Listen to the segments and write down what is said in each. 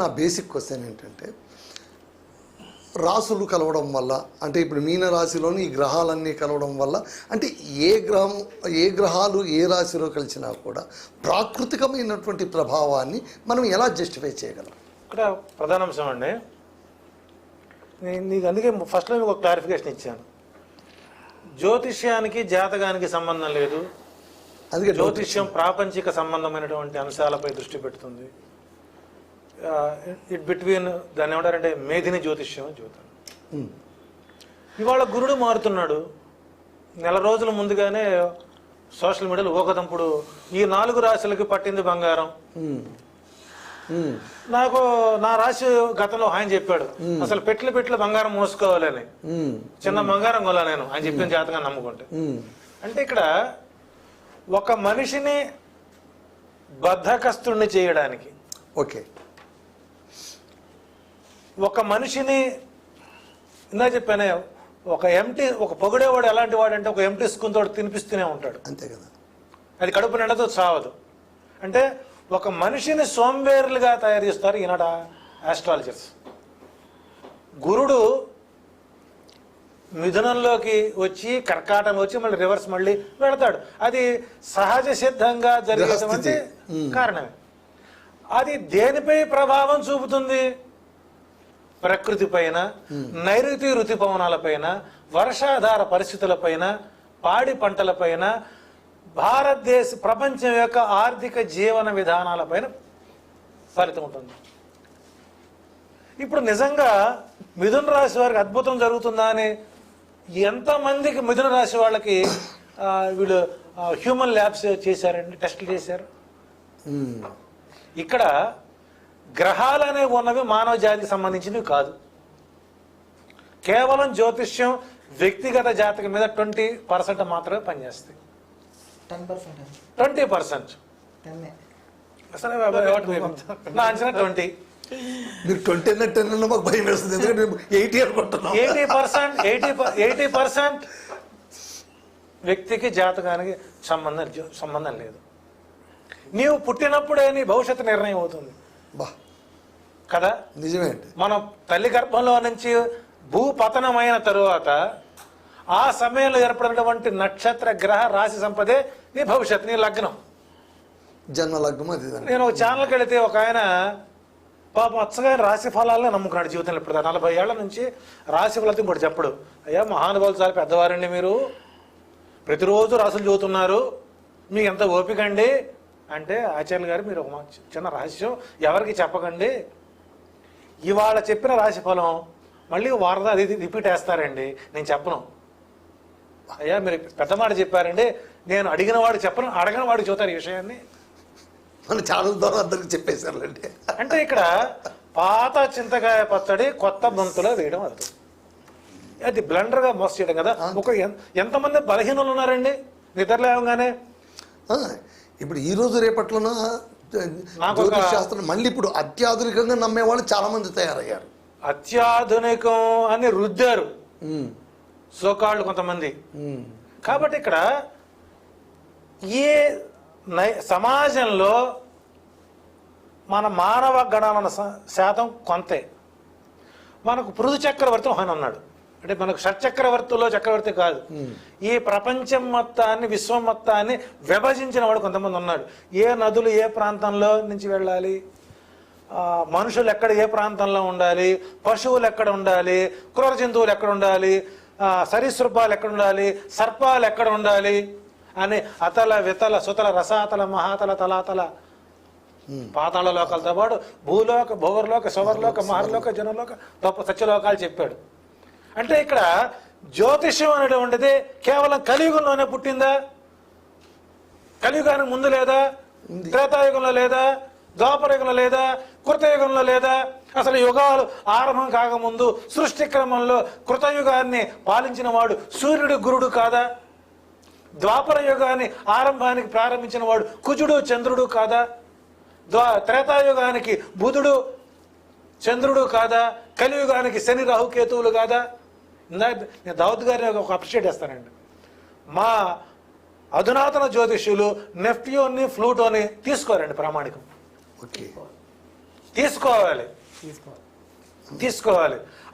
నా basic question ఏంటంటే, రాసులు కలవడం వల్ల, అంటే ఇప్పుడు మీన రాశిలోని ఈ గ్రహాలన్నీ కలవడం వల్ల, అంటే ఏ గ్రహాలు ఏ రాశిలో కలిసినా కూడా ప్రాకృతికమైనటువంటి ప్రభావాన్ని మనం ఎలా జస్టిఫై చేయగలం? ఇక్కడ ప్రధాన అంశం అండి, నీకు అందుకే ఫస్ట్లో మీకు ఒక క్లారిఫికేషన్ ఇచ్చాను. జ్యోతిష్యానికి జాతకానికి సంబంధం లేదు. అందుకే జ్యోతిష్యం ప్రాపంచిక సంబంధమైనటువంటి అంశాలపై దృష్టి పెడుతుంది. ఇట్ బిట్వీన్ దాన్ని ఏమంటారంటే మేధిని జ్యోతిష్యం అని చెబుతాను. ఇవాళ గురుడు మారుతున్నాడు. నెల రోజుల ముందుగానే సోషల్ మీడియాలో ఊకదంపుడు ఈ 4 రాశులకి పట్టింది బంగారం. నాకు నా రాశి గతంలో ఆయన చెప్పాడు, అసలు పెట్లు బంగారం మోసుకోవాలని. చిన్న బంగారం కొలా నేను ఆయన చెప్పిన జాతకాన్ని నమ్ముకుంటే. అంటే ఇక్కడ ఒక మనిషిని బద్ధకస్తుణ్ణి చేయడానికి, ఓకే, ఒక మనిషిని ఇందా చెప్పానే, ఒక పొగిడేవాడు ఎలాంటి వాడు అంటే ఒక ఎంటీ స్కూన్ తోటి తినిపిస్తూనే ఉంటాడు, అంతే కదా. అది కడుపు నిండతో చావదు. అంటే ఒక మనిషిని సోంబేరులుగా తయారు చేస్తారు ఈనాడు ఆస్ట్రాలజర్స్. గురుడు మిథునంలోకి వచ్చి కర్కాటంలో వచ్చి మళ్ళీ రివర్స్ మళ్ళీ వెళతాడు. అది సహజ సిద్ధంగా జరిగేటువంటి కారణమే. అది దేనిపై ప్రభావం చూపుతుంది? ప్రకృతి పైన, నైరుతి ఋతుపవనాలపైన, వర్షాధార పరిస్థితులపైన, పాడి పంటలపైన, ప్రపంచం యొక్క ఆర్థిక జీవన విధానాలపైన ఫలితం ఉంటుంది. ఇప్పుడు నిజంగా మిథున రాశి వారికి అద్భుతం జరుగుతుందా అని ఎంతమందికి మిథున రాశి వాళ్ళకి వీళ్ళు హ్యూమన్ ల్యాబ్స్ చేశారండి, టెస్టులు చేశారు. ఇక్కడ గ్రహాలు అనేవి ఉన్నవి మానవ జాతికి సంబంధించినవి కాదు. కేవలం జ్యోతిష్యం వ్యక్తిగత జాతకం మీద 20% మాత్రమే పనిచేస్తాయి. 20%. నా అంచనా 20. మీరు 20 అంటే మాకు భయం వేస్తుంది, ఎందుకంటే 80 అనుకుంటున్నాం. 80% వ్యక్తికి జాతకానికి సంబంధం లేదు. నీవు పుట్టినప్పుడే నీ భవిష్యత్తు నిర్ణయం అవుతుంది కదా. నిజమే. మనం తల్లి గర్భంలో నుంచి భూపతనమైన తరువాత ఆ సమయంలో ఏర్పడినటువంటి నక్షత్ర గ్రహ రాశి సంపదే నీ భవిష్యత్తు, నీ లగ్నం, జన్మ లగ్నం. అది నేను ఒక ఛానల్కి వెళితే ఒక ఆయన పాపం అచ్చగా రాశి ఫలాలనే నమ్ముకున్నాడు జీవితంలో. ఇప్పుడు 40 ఏళ్ల నుంచి రాశి ఫలాలతో ఇంకోటి చెప్పడు. అయ్యా మహానుభావులు చాలా పెద్దవారండి, మీరు ప్రతిరోజు రాసులు చదువుతున్నారు, మీకు ఎంత ఓపిక అండి అంటే, ఆచార్యులు గారు మీరు ఒక చిన్న రహస్యం ఎవరికి చెప్పకండి, ఇవాళ చెప్పిన రాశి ఫలం మళ్ళీ వారద అది రిపీట్ వేస్తారండి, నేను చెప్పను. అయ్యా మీరు పెద్ద మాట చెప్పారండి, నేను అడిగిన వాడు చెప్పను, అడగిన వాడు చెబుతారు ఈ విషయాన్ని. మన ఛానల్ ద్వారా అందరికి చెప్పేశారండి. అంటే ఇక్కడ పాత చింతకాయ పచ్చడి కొత్త బంతులో వేయడం అవుతుంది. అది బ్లండర్గా మోసం చేయడం కదా. ఎంతమంది బలహీనులు ఉన్నారండి నిద్రలేవగానే. ఇప్పుడు ఈ రోజు రేపట్లోన శాస్త్రం మళ్ళీ ఇప్పుడు అత్యాధునికంగా నమ్మే వాళ్ళు చాలా మంది తయారయ్యారు. అత్యాధునికం అని రుద్దారు సోకాళ్ళు కొంతమంది. కాబట్టి ఇక్కడ ఈ సమాజంలో మన మానవ గణన శాతం కొంతే. మనకు పృథు చక్రవర్తి ఆయన ఉన్నాడు, అంటే మనకు షట్చక్రవర్తుల్లో చక్రవర్తి కాదు. ఈ ప్రపంచం మొత్తాన్ని, విశ్వం మొత్తాన్ని విభజించిన వాడు కొంతమంది ఉన్నాడు. ఏ నదులు ఏ ప్రాంతంలో నుంచి వెళ్ళాలి, మనుషులు ఎక్కడ ఏ ప్రాంతంలో ఉండాలి, పశువులు ఎక్కడ ఉండాలి, క్రూర జంతువులు ఎక్కడ ఉండాలి, సరీసృపాలు ఎక్కడ ఉండాలి, సర్పాలు ఎక్కడ ఉండాలి అని అతల వితల సుతల రసాతల మహాతల తలాతల పాతాళ లోకాలతో పాటు భూలోక భోగర్లోక శవర్లోక మహర్లోక జనలోక సత్యలోకాలు చెప్పాడు. అంటే ఇక్కడ జ్యోతిష్యం అనేటువంటిది కేవలం కలియుగంలోనే పుట్టిందా? కలియుగానికి ముందు లేదా? త్రేతాయుగంలో లేదా? ద్వాపరయుగంలో లేదా? కృతయుగంలో లేదా? అసలు యుగాలు ఆరంభం కాకముందు సృష్టి క్రమంలో కృతయుగాన్ని పాలించిన వాడు సూర్యుడు గురుడు కాదా? ద్వాపర యుగాన్ని ఆరంభానికి ప్రారంభించిన వాడు కుజుడు చంద్రుడు కాదా? త్రేతాయుగానికి బుధుడు చంద్రుడు కాదా? కలియుగానికి శని రాహుకేతువులు కాదా? నేను దావుద్ గారిని ఒక అప్రిషియేట్ చేస్తానండి. మా అధునాతన జ్యోతిష్యులు నెఫ్టియోని ఫ్లూటోని తీసుకోరండి ప్రామాణికం. ఓకే. తీసుకోవాలి.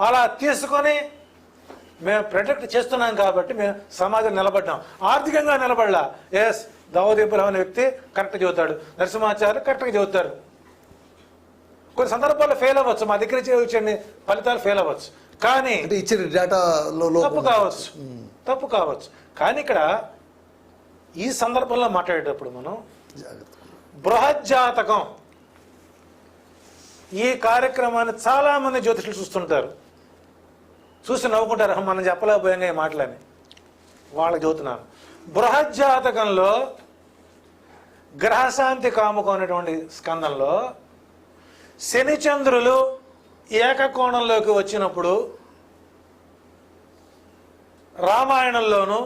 అలా తీసుకొని మేము ప్రొటెక్ట్ చేస్తున్నాం కాబట్టి మేము సమాజం నిలబడ్డాం. ఆర్థికంగా నిలబడలా. ఎస్, దావోదీపురం అనే వ్యక్తి కరెక్ట్ చెబుతాడు, నరసింహాచార్య కరెక్ట్గా చెబుతారు. కొన్ని సందర్భాల్లో ఫెయిల్ అవ్వచ్చు, మా దగ్గర ఇచ్చే ఫలితాలు ఫెయిల్ అవ్వచ్చు, కానీ ఇచ్చిన డేటాలో తప్పు కావచ్చు. కానీ ఇక్కడ ఈ సందర్భంలో మాట్లాడేటప్పుడు మనం బృహజ్జాతకం ఈ కార్యక్రమాన్ని చాలా మంది జ్యోతిషులు చూస్తుంటారు, చూసి నవ్వుకుంటారు, మనం చెప్పలేకపోయాగా ఈ మాటలని. వాళ్ళకి చెబుతున్నాను, బృహజ్జాతకంలో గ్రహశాంతి కాముకం అనేటువంటి స్కందంలో శనిచంద్రులు ఏకకోణంలోకి వచ్చినప్పుడు రామాయణంలోను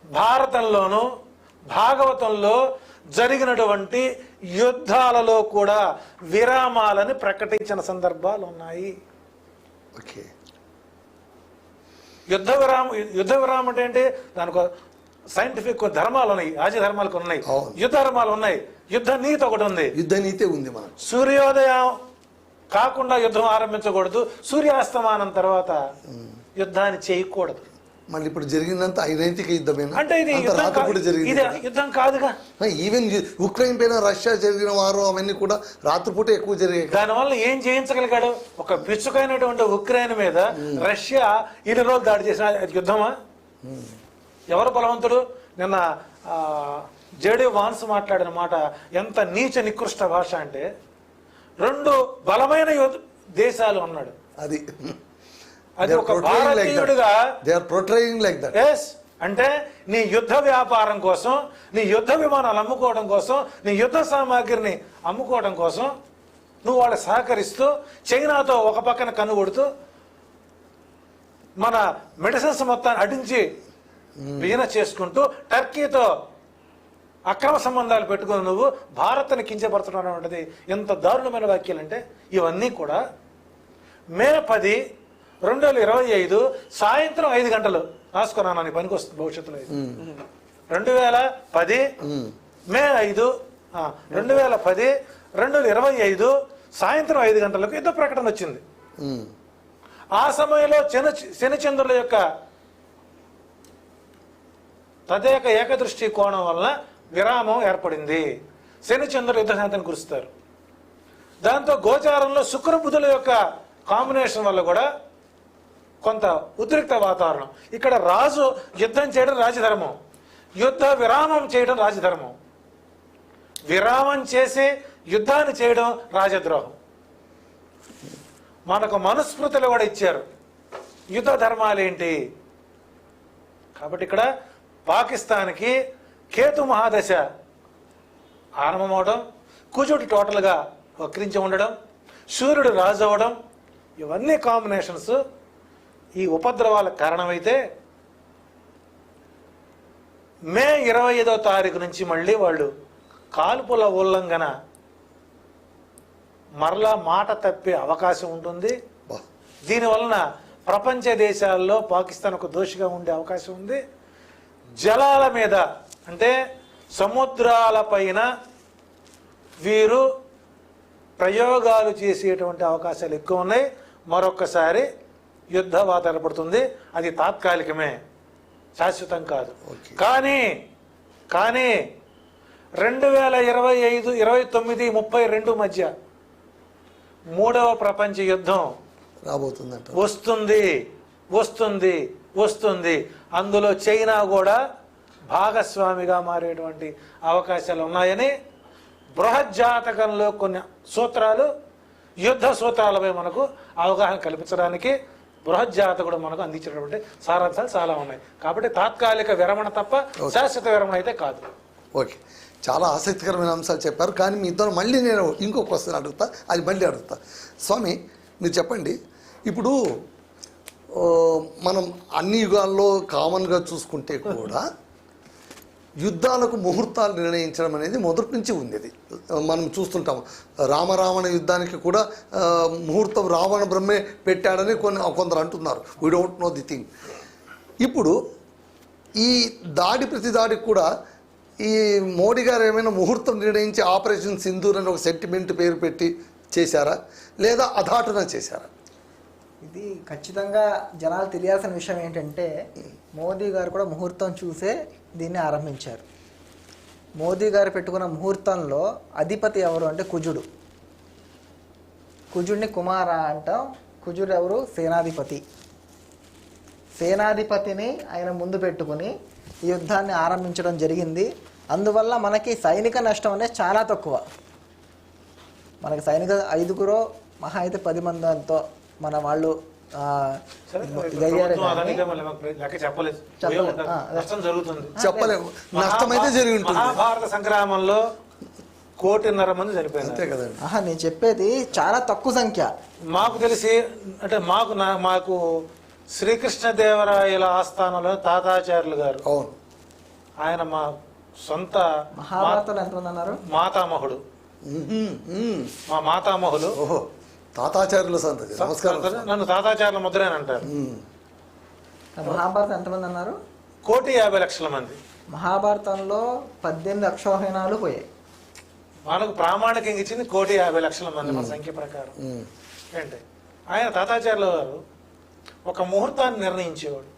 భారతంలోను భాగవతంలో జరిగినటువంటి యుద్ధాలలో కూడా విరామాలని ప్రకటించిన సందర్భాలు ఉన్నాయి. ఓకే, యుద్ధ విరామం అంటే దానికి సైంటిఫిక్ ధర్మాలు ఉన్నాయి, ఆది ధర్మాలు ఉన్నాయి, యుద్ధ ధర్మాలు ఉన్నాయి, యుద్ధ నీతి ఒకటి ఉంది. యుద్ధ నీతి ఉంది. మనం సూర్యోదయం కాకుండా యుద్ధం ఆరంభించకూడదు, సూర్యాస్తమానం తర్వాత యుద్ధాన్ని చేయకూడదు. మళ్ళీ ఇప్పుడు జరిగిందంతా అనైతిక యుద్ధమేనా? అంటే ఇది యుద్ధం కాదుగా. ఈవెన్ ఉక్రెయిన్ పైన రష్యా జరిగిన వారు అవన్నీ కూడా రాత్రిపూట ఎక్కువ జరిగాయి. దానివల్ల ఏం చేయించగలిగాడు? ఒక పిచ్చుకైనటువంటి ఉక్రెయిన్ మీద రష్యా ఇన్ని రోజులు దాడి చేసిన యుద్ధమా? ఎవరు బలవంతుడు? నిన్న జేడీ వాన్స్ మాట్లాడిన మాట ఎంత నీచ నికృష్ట భాష అంటే, రెండు బలమైన దేశాలు అన్నాడు. అది ఒక భారతీయుడిగా ఎస్ అంటే నీ యుద్ధ వ్యాపారం కోసం, నీ యుద్ధ విమానాలు అమ్ముకోవడం కోసం, నీ యుద్ధ సామాగ్రిని అమ్ముకోవడం కోసం నువ్వు వాళ్ళకి సహకరిస్తూ చైనాతో ఒక పక్కన కన్ను కొడుతూ మన మెడిసిన్స్ మొత్తాన్ని అడించి బిజినెస్ చేసుకుంటూ టర్కీతో అక్రమ సంబంధాలు పెట్టుకుని నువ్వు భారత్ని కించపరచడం అనేటువంటిది ఎంత దారుణమైన వ్యాఖ్యలు అంటే, ఇవన్నీ కూడా మే 10, 2025 సాయంత్రం 5 గంటలు రాసుకున్నాను, నీ పనికి వస్తుంది భవిష్యత్తులో. 2010 మే 5, 2010 2025 సాయంత్రం 5 గంటలకు యుద్ధ ప్రకటన వచ్చింది. ఆ సమయంలో శనిచంద్రుల యొక్క తదేక ఏకదృష్టి కోణం వలన విరామం ఏర్పడింది. శనిచంద్రులు యుద్ధ శాంతిని కురుస్తారు. దాంతో గోచారంలో శుక్రబుధుల యొక్క కాంబినేషన్ వల్ల కూడా కొంత ఉద్రిక్త వాతావరణం. ఇక్కడ రాజు యుద్ధం చేయడం రాజధర్మం, యుద్ధ విరామం చేయడం రాజధర్మం. విరామం చేసి యుద్ధాన్ని చేయడం రాజద్రోహం. మనకు మనుస్మృతులు కూడా ఇచ్చారు యుద్ధ ధర్మాలు ఏంటి. కాబట్టి ఇక్కడ పాకిస్తాన్కి కేతు మహాదశ ఆరంభమవడం, కుజుడు టోటల్గా వక్రించి ఉండడం, సూర్యుడు రాజు అవ్వడం, ఇవన్నీ కాంబినేషన్స్ ఈ ఉపద్రవాలకు కారణమైతే మే 25వ తారీఖు నుంచి మళ్ళీ వాళ్ళు కాల్పుల ఉల్లంఘన మరలా మాట తప్పే అవకాశం ఉంటుంది. దీనివలన ప్రపంచ దేశాల్లో పాకిస్తాన్ ఒక దోషిగా ఉండే అవకాశం ఉంది. జలాల మీద అంటే సముద్రాల పైన వీరు ప్రయోగాలు చేసేటువంటి అవకాశాలు ఎక్కువ ఉన్నాయి. మరొక్కసారి యుద్ధ వాతావరణం ఏర్పడుతుంది. అది తాత్కాలికమే, శాశ్వతం కాదు. కానీ 2025, 29, 32 మధ్య 3వ ప్రపంచ యుద్ధం రాబోతుందంట. వస్తుంది. అందులో చైనా కూడా భాగస్వామిగా మారేటువంటి అవకాశాలు ఉన్నాయని బృహజ్జాతకంలో కొన్ని సూత్రాలు, యుద్ధ సూత్రాలపై మనకు అవగాహన కల్పించడానికి బృహజ్జాతకుడు మనకు అందించినటువంటి సారాంశాలు చాలా ఉన్నాయి. కాబట్టి తాత్కాలిక విరమణ తప్ప శాశ్వత విరమణ అయితే కాదు. ఓకే, చాలా ఆసక్తికరమైన అంశాలు చెప్పారు. కానీ మీతో మళ్ళీ నేను ఇంకో క్వశ్చన్ అడుగుతా, అది మళ్ళీ అడుగుతా. స్వామి, మీరు చెప్పండి, ఇప్పుడు మనం అన్ని యుగాల్లో కామన్గా చూసుకుంటే కూడా యుద్ధాలకు ముహూర్తాలు నిర్ణయించడం అనేది మొదటి నుంచి ఉంది. మనం చూస్తుంటాము. రామరావణ యుద్ధానికి కూడా ముహూర్తం రావణ బ్రహ్మే పెట్టాడని కొందరు అంటున్నారు. We don't know the thing. ఇప్పుడు ఈ దాడి ప్రతి దాడికి కూడా ఈ మోడీ గారు ఏమైనా ముహూర్తం నిర్ణయించి ఆపరేషన్ సింధూర్ అని ఒక సెంటిమెంట్ పేరు పెట్టి చేశారా లేదా అధాటన చేశారా? ఇది ఖచ్చితంగా జనాలు తెలియాల్సిన విషయం ఏంటంటే మోదీ గారు కూడా ముహూర్తం చూసే దీన్ని ఆరంభించారు. మోదీ గారు పెట్టుకున్న ముహూర్తంలో అధిపతి ఎవరు అంటే కుజుడు. కుజుడిని కుమార అంటాం. కుజుడు ఎవరు? సేనాధిపతి. సేనాధిపతిని ఆయన ముందు పెట్టుకుని ఈ యుద్ధాన్ని ఆరంభించడం జరిగింది. అందువల్ల మనకి సైనిక నష్టం అనేది చాలా తక్కువ. మనకి సైనిక 5 మహా అయితే 10 మందితో మన వాళ్ళు చెప్పలేము. నష్టమైతే జరిగి ఉంటుంది. మహాభారత సంగ్రామంలో 1.5 కోటి మంది చనిపోయారు. అంతే కదండి. నేను చెప్పేది చాలా తక్కువ సంఖ్య. మాకు తెలిసి అంటే మాకు శ్రీకృష్ణదేవరాయల ఆస్థానంలో తాతాచార్యులు గారు, అవును, ఆయన మా సొంత మహాభారతంలో ఎంతమంది అన్నారు? మాతామహుడు. మా మాతామహులు. ఓహో, తాతాచార్యుల సంతతి. నమస్కారం. నన్ను తాతాచార్యుల ముద్ర అని అంటారు. మహాభారతం ఎంతమంది అన్నారు? 1,50,00,000 మంది. మహాభారతంలో 18 అక్షోహిణాలు పోయాయి. మనకు ప్రామాణికంగా ఇచ్చింది 1,50,00,000 మంది మన సంఖ్య ప్రకారం. ఏంటి ఆయన తాతాచార్యుల గారు ఒక ముహూర్తాన్ని నిర్ణయించేవాడు.